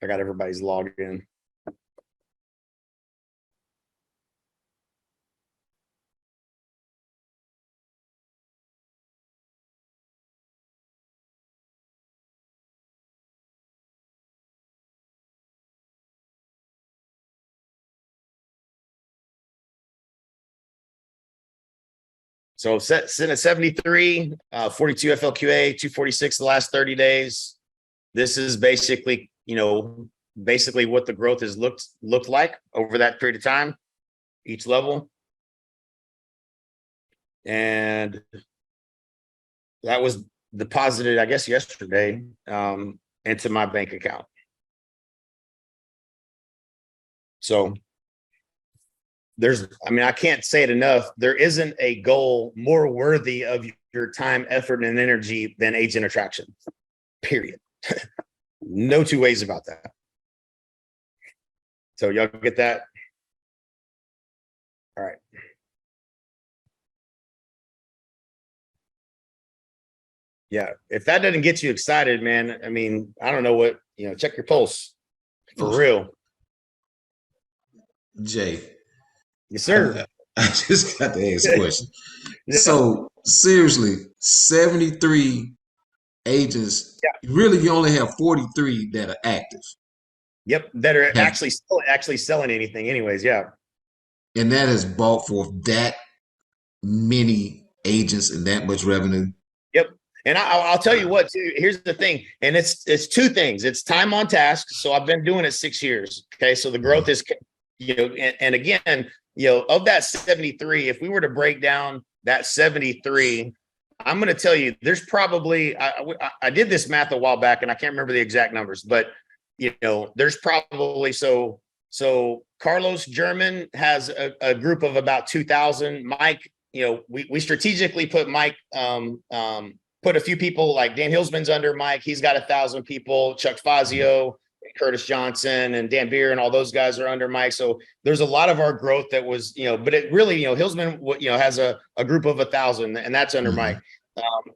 Speaker 2: I got everybody's logged in. So sitting at 73, 42 FLQA, 246 the last 30 days. This is basically, what the growth has looked like over that period of time, each level. And that was deposited, I guess, yesterday into my bank account. So I can't say it enough. There isn't a goal more worthy of your time, effort, and energy than agent attraction, period. No two ways about that. So y'all get that? All right. Yeah, if that doesn't get you excited, man, I don't know what, check your pulse for real.
Speaker 6: Jay.
Speaker 2: Yes, sir.
Speaker 6: I just got to ask a question.
Speaker 2: Yeah.
Speaker 6: So seriously, 73 agents, really you only have 43 that are active.
Speaker 2: Yep, that are actually selling anything anyways, yeah.
Speaker 6: And that has brought forth that many agents and that much revenue.
Speaker 2: Yep. And I'll tell you what, too, here's the thing. And it's two things. It's time on task. So I've been doing it 6 years. Okay. So the growth is, and again, of that 73, if we were to break down that 73, I'm going to tell you, there's probably, I did this math a while back and I can't remember the exact numbers, but there's probably, so Carlos German has a group of about 2,000. Mike, we strategically put Mike, put a few people like Dan Hillsman's under Mike. He's got 1,000 people. Chuck Fazio, Curtis Johnson, and Dan Beer, and all those guys are under Mike. So there's a lot of our growth that was, but it really, Hillsman, has a group of 1,000, and that's under Mike.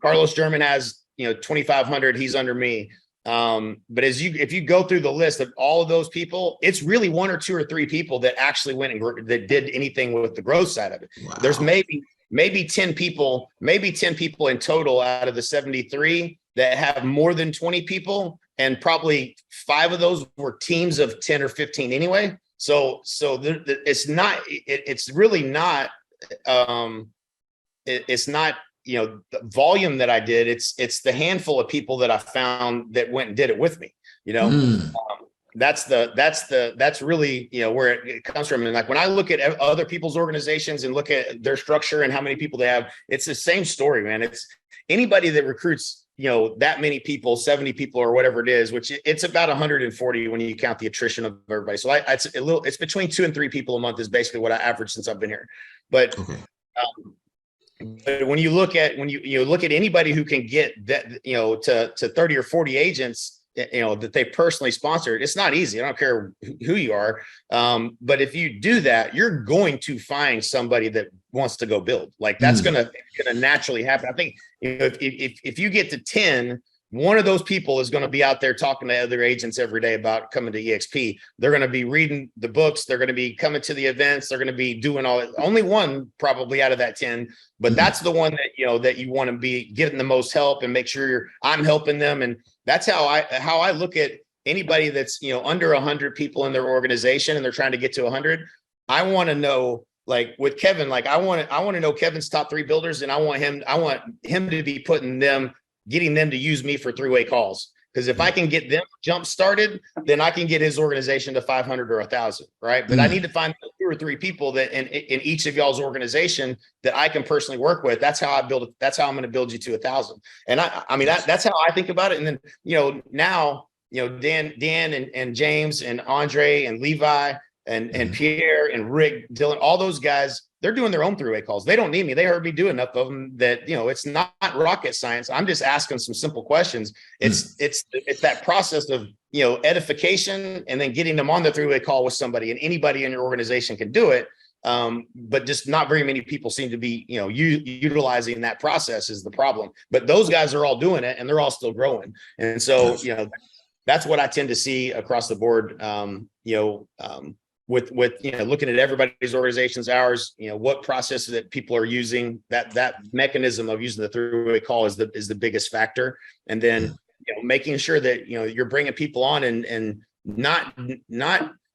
Speaker 2: Carlos German has, 2,500. He's under me. But if you go through the list of all of those people, it's really 1 or 2 or 3 people that actually went and that did anything with the growth side of it. Wow. There's maybe 10 people in total out of the 73 that have more than 20 people, and probably 5 of those were teams of 10 or 15 anyway. So it's really not, it's not, the volume that I did. It's the handful of people that I found that went and did it with me, that's really, where it comes from. And like, when I look at other people's organizations and look at their structure and how many people they have, it's the same story, man. It's anybody that recruits, that many people, 70 people or whatever it is, which it's about 140 when you count the attrition of everybody. So it's between 2 and 3 people a month is basically what I average since I've been here. But, but when you look at anybody who can get that, to 30 or 40 agents, that they personally sponsored, it's not easy. I don't care who you are. But if you do that, you're going to find somebody that wants to go build. Like that's gonna naturally happen. I think if you get to 10, one of those people is going to be out there talking to other agents every day about coming to EXP. They're going to be reading the books. They're going to be coming to the events. They're going to be doing all it. Only one probably out of that 10, but that's the one that, that you want to be getting the most help and make sure I'm helping them. And that's how I look at anybody that's, under 100 people in their organization and they're trying to get to 100. I want to know, like with Kevin, like I want to know Kevin's top 3 builders, and I want him to be getting them to use me for three-way calls. Because if I can get them jump started, then I can get his organization to 500 or 1,000, right? But I need to find 2 or 3 people that in each of y'all's organization that I can personally work with. That's how I build it. That's how I'm going to build you to 1,000. And I mean, that's how I think about it. And then, now, Dan and James and Andre and Levi and Pierre and Rick, Dylan, all those guys, they're doing their own three-way calls. They don't need me. They heard me do enough of them that, it's not rocket science. I'm just asking some simple questions. It's that process of, edification and then getting them on the three-way call with somebody, and anybody in your organization can do it. But just not very many people seem to be, utilizing that process is the problem. But those guys are all doing it and they're all still growing. And so, that's what I tend to see across the board, with looking at everybody's organizations, ours, what processes that people are using, that mechanism of using the three-way call is the biggest factor. And then, making sure that, you're bringing people on and not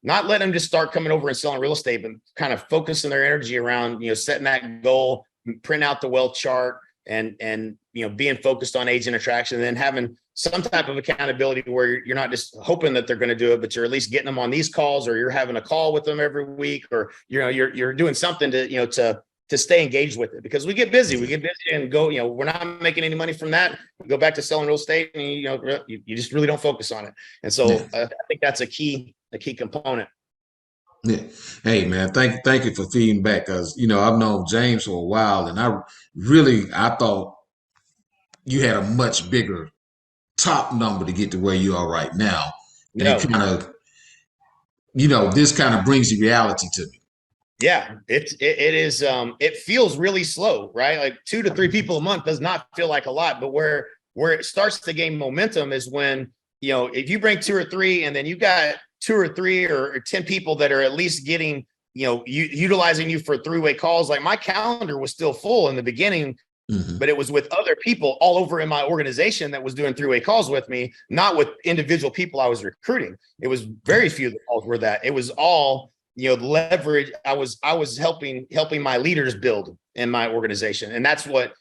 Speaker 2: let them just start coming over and selling real estate, but kind of focusing their energy around, setting that goal, print out the wealth chart, and being focused on agent attraction, and then having some type of accountability where you're not just hoping that they're going to do it, but you're at least getting them on these calls, or you're having a call with them every week, or you're doing something to stay engaged with it, because we get busy and go, we're not making any money from that. We go back to selling real estate, and you just really don't focus on it. And so I think that's a key component.
Speaker 6: Yeah. Hey man, thank you for feeding back, because I've known James for a while, and I thought you had a much bigger top number to get to where you are right now. And it kind of, this kind of brings the reality to me.
Speaker 2: Yeah, it is. It feels really slow, right? Like 2 to 3 people a month does not feel like a lot, but where it starts to gain momentum is when, if you bring 2 or 3, and then you got 2 or 3 or 10 people that are at least getting, utilizing you for three-way calls. Like my calendar was still full in the beginning, but it was with other people all over in my organization that was doing three-way calls with me, not with individual people I was recruiting. It was very few of the calls were that. It was all, leverage. I was helping my leaders build in my organization. And that's what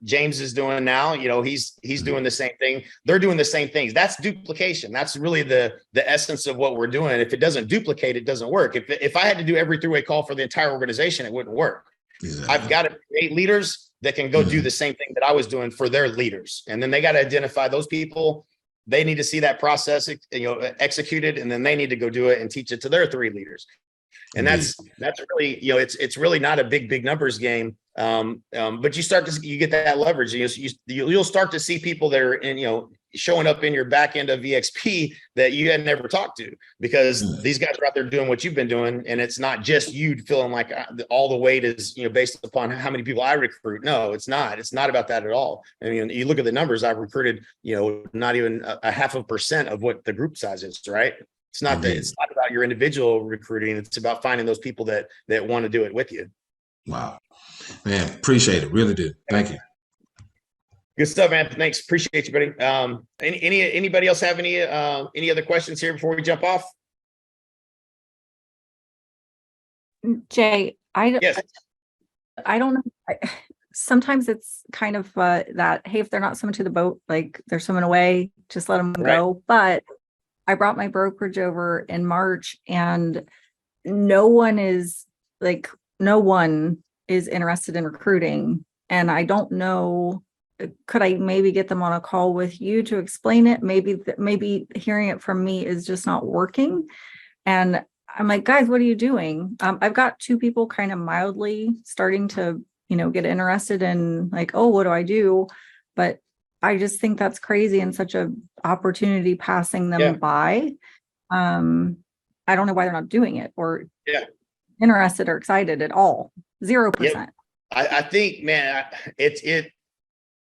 Speaker 2: James is doing now. He's doing the same thing. They're doing the same things. That's duplication. That's really the essence of what we're doing. If it doesn't duplicate, it doesn't work. If I had to do every three-way call for the entire organization, it wouldn't work. Exactly. I've got to create leaders that can go do the same thing that I was doing for their leaders. And then they got to identify those people. They need to see that process, executed, and then they need to go do it and teach it to their 3 leaders. And that's really, it's really not a big numbers game. But you get that leverage. You'll start to see people that are showing up in your back end of EXP that you had never talked to, because these guys are out there doing what you've been doing. And it's not just you feeling like all the weight is, based upon how many people I recruit. No, it's not. It's not about that at all. I mean, you look at the numbers I've recruited, not even a 0.5% of what the group size is, right? It's not that. It's not about your individual recruiting. It's about finding those people that want to do it with you.
Speaker 6: Wow, man, appreciate it. Really do. Thank you.
Speaker 2: Good stuff, man. Thanks. Appreciate you, buddy. Anybody else have any other questions here before we jump off?
Speaker 7: Jay,
Speaker 2: Yes.
Speaker 7: I don't know. Sometimes it's kind of that, hey, if they're not swimming to the boat, like they're swimming away, just let them go. But I brought my brokerage over in March, and no one is interested in recruiting. And I don't know, could I maybe get them on a call with you to explain it? Maybe hearing it from me is just not working. And I'm like, guys, what are you doing? I've got 2 people kind of mildly starting to, get interested in like, oh, what do I do? But I just think that's crazy and such a opportunity passing them by. I don't know why they're not doing it or interested or excited at all. 0%.
Speaker 2: I think, man,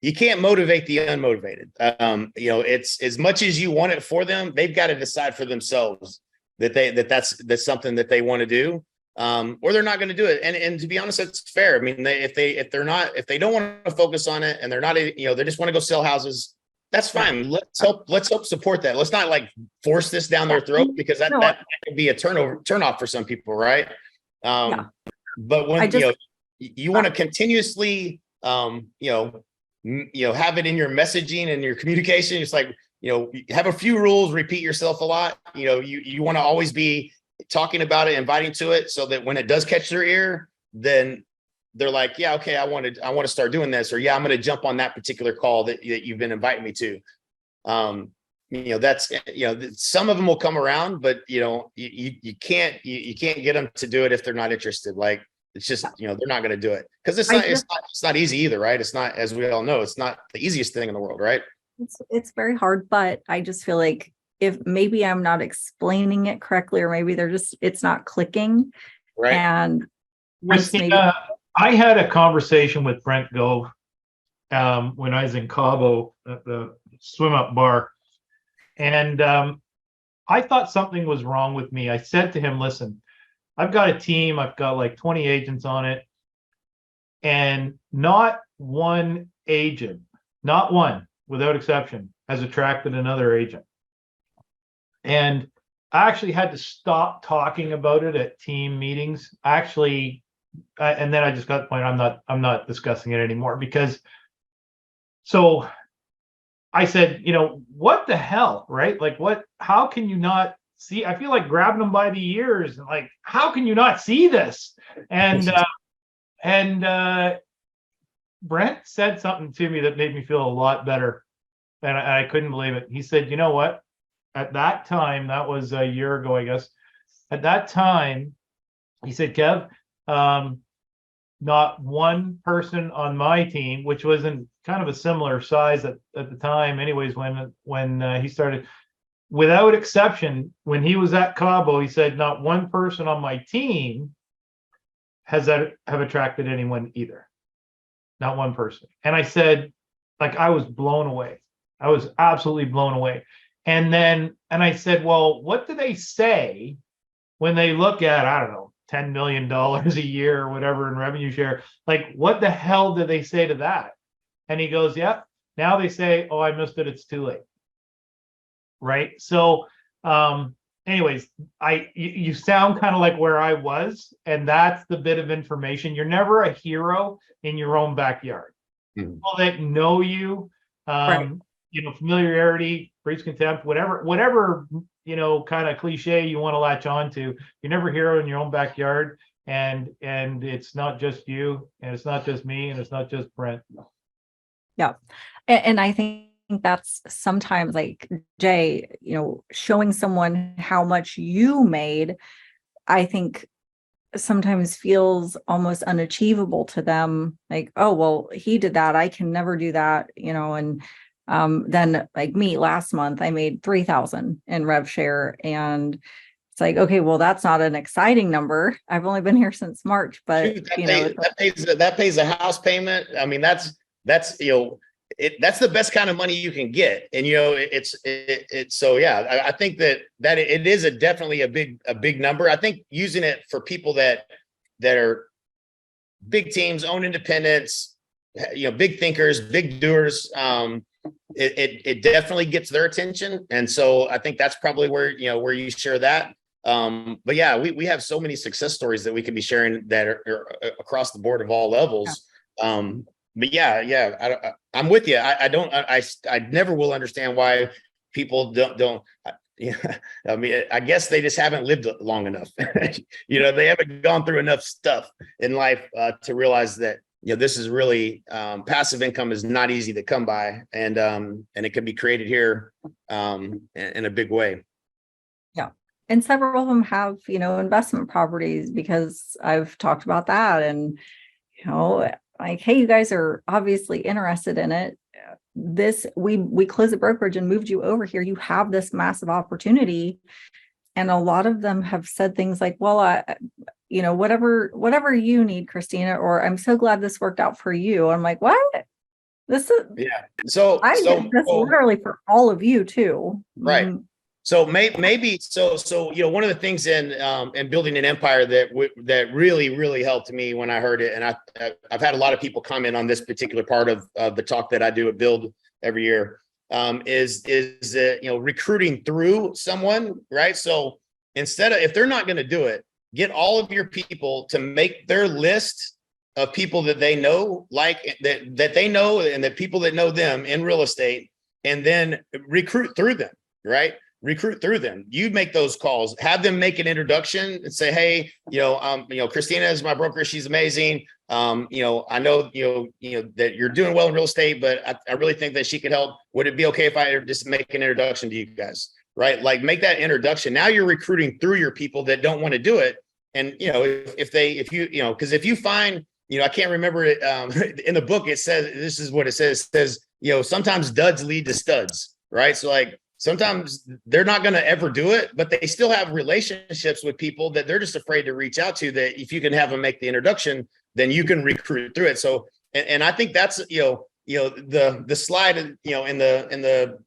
Speaker 2: you can't motivate the unmotivated. You know, it's as much as you want it for them, they've got to decide for themselves that's something that they want to do. Or they're not going to do it. And to be honest, that's fair. I mean, if they don't want to focus on it and they're not, you know, they just want to go sell houses, that's fine. Let's help support that. Let's not like force this down their throat, because that could be a turn off for some people. Right. But when, you want to continuously, have it in your messaging and your communication. It's like, have a few rules, repeat yourself a lot. You want to always be talking about it, inviting to it, so that when it does catch their ear, then they're like, yeah, okay, I want to start doing this, or yeah, I'm going to jump on that particular call that you've been inviting me to. That's, some of them will come around, but you can't get them to do it if they're not interested. Like, it's just, they're not going to do it, because it's not easy either, right? It's not, as we all know, it's not the easiest thing in the world, right?
Speaker 7: It's very hard, but I just feel like if maybe I'm not explaining it correctly, or maybe it's not clicking.
Speaker 2: Right.
Speaker 7: And
Speaker 1: Christina, I had a conversation with Brent Gove when I was in Cabo at the swim up bar. And I thought something was wrong with me. I said to him, listen, I've got a team, I've got like 20 agents on it, and not one agent, not one, without exception, has attracted another agent. And I actually had to stop talking about it at team meetings. And then I just got the point, I'm not discussing it anymore, because so I said, what the hell, right? Like, how can you not see? I feel like grabbing them by the ears and like, how can you not see this? And Brent said something to me that made me feel a lot better, and I couldn't believe it. He said, you know what? At that time, that was a year ago, I guess. At that time, he said, Kev, not one person on my team, which was in kind of a similar size at the time, anyways, when he started, without exception, when he was at Cabo, he said, not one person on my team have attracted anyone either. Not one person. And I said, like, I was blown away. I was absolutely blown away. And I said, well, what do they say when they look at, I don't know, $10 million a year or whatever in revenue share? Like, what the hell do they say to that? And he goes, yeah, now they say, oh, I missed it, it's too late. Right. So anyways, you sound kind of like where I was, and that's the bit of information. You're never a hero in your own backyard.
Speaker 2: Mm-hmm.
Speaker 1: People that know you,
Speaker 7: right.
Speaker 1: Familiarity breeds contempt, whatever kind of cliche you want to latch on to. You're never a hero in your own backyard, and it's not just you, and it's not just me, and it's not just Brent.
Speaker 7: Yeah. And I think that's sometimes, like, Jay, showing someone how much you made, I think sometimes feels almost unachievable to them. Like, oh, well, he did that, I can never do that, and then, like me, last month I made 3,000 in rev share, and it's like, okay, well, that's not an exciting number. I've only been here since March, but
Speaker 2: that pays a house payment. I mean, that's that's the best kind of money you can get. And it's so, yeah, I think that it is definitely a big number. I think using it for people that are big teams, own independents, big thinkers, big doers, it definitely gets their attention. And so I think that's probably where you share that. But yeah, we have so many success stories that we could be sharing that are across the board of all levels. Yeah. But yeah, I'm with you. I never will understand why people don't. I mean, I guess they just haven't lived long enough. They haven't gone through enough stuff in life to realize that this is really passive income is not easy to come by, and it can be created here in a big way.
Speaker 7: Yeah. And several of them have, investment properties, because I've talked about that, and, like, hey, you guys are obviously interested in it. We closed the brokerage and moved you over here. You have this massive opportunity. And a lot of them have said things like, well, whatever you need, Christina, or I'm so glad this worked out for you. I'm like, what? This is,
Speaker 2: Yeah. So,
Speaker 7: I did this literally for all of you too.
Speaker 2: Right. So maybe one of the things in building an empire that really helped me when I heard it, and I've had a lot of people comment on this particular part of the talk that I do at Build every year, is recruiting through someone, right? So instead of, if they're not going to do it, get all of your people to make their list of people that they know, like that they know, and that people that know them in real estate, and then recruit through them, right? Recruit through them. You make those calls, have them make an introduction and say, hey, Christina is my broker. She's amazing. I know, that you're doing well in real estate, but I really think that she could help. Would it be okay if I just make an introduction to you guys? Right? Like, make that introduction. Now you're recruiting through your people that don't want to do it. And, because if you find, I can't remember it, in the book, it says, this is what it says. It says, sometimes duds lead to studs, right? So like, sometimes they're not going to ever do it, but they still have relationships with people that they're just afraid to reach out to, that if you can have them make the introduction, then you can recruit through it. So, and I think that's, the slide, in the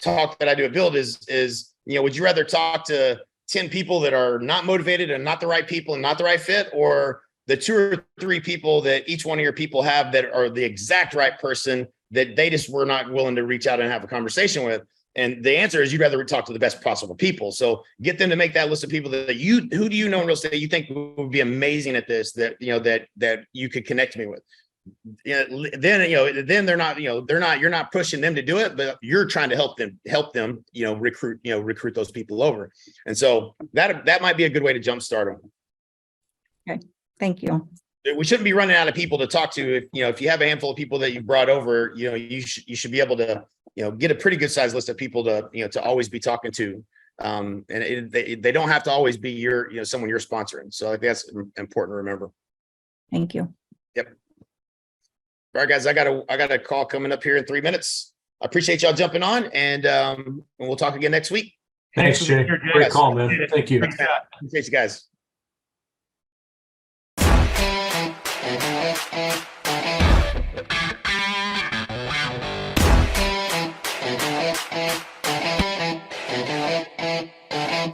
Speaker 2: talk that I do at Build is, would you rather talk to 10 people that are not motivated and not the right people and not the right fit, or the 2 or 3 people that each one of your people have that are the exact right person that they just were not willing to reach out and have a conversation with? And the answer is, you'd rather talk to the best possible people. So get them to make that list of people that who do you know in real estate that you think would be amazing at this, that you could connect me with. Then they're not, you're not pushing them to do it, but you're trying to help them, recruit those people over. And so that might be a good way to jumpstart them.
Speaker 7: Okay. Thank you.
Speaker 2: We shouldn't be running out of people to talk to. If you have a handful of people that you brought over, you should be able to, get a pretty good sized list of people to always be talking to. And they don't have to always be someone you're sponsoring. So I think that's important to remember.
Speaker 7: Thank you.
Speaker 2: Yep. All right, guys, I got a call coming up here in 3 minutes. I appreciate y'all jumping on, and we'll talk again next week.
Speaker 3: Thanks, Jay. Great call, man. Thank you.
Speaker 2: Appreciate you guys.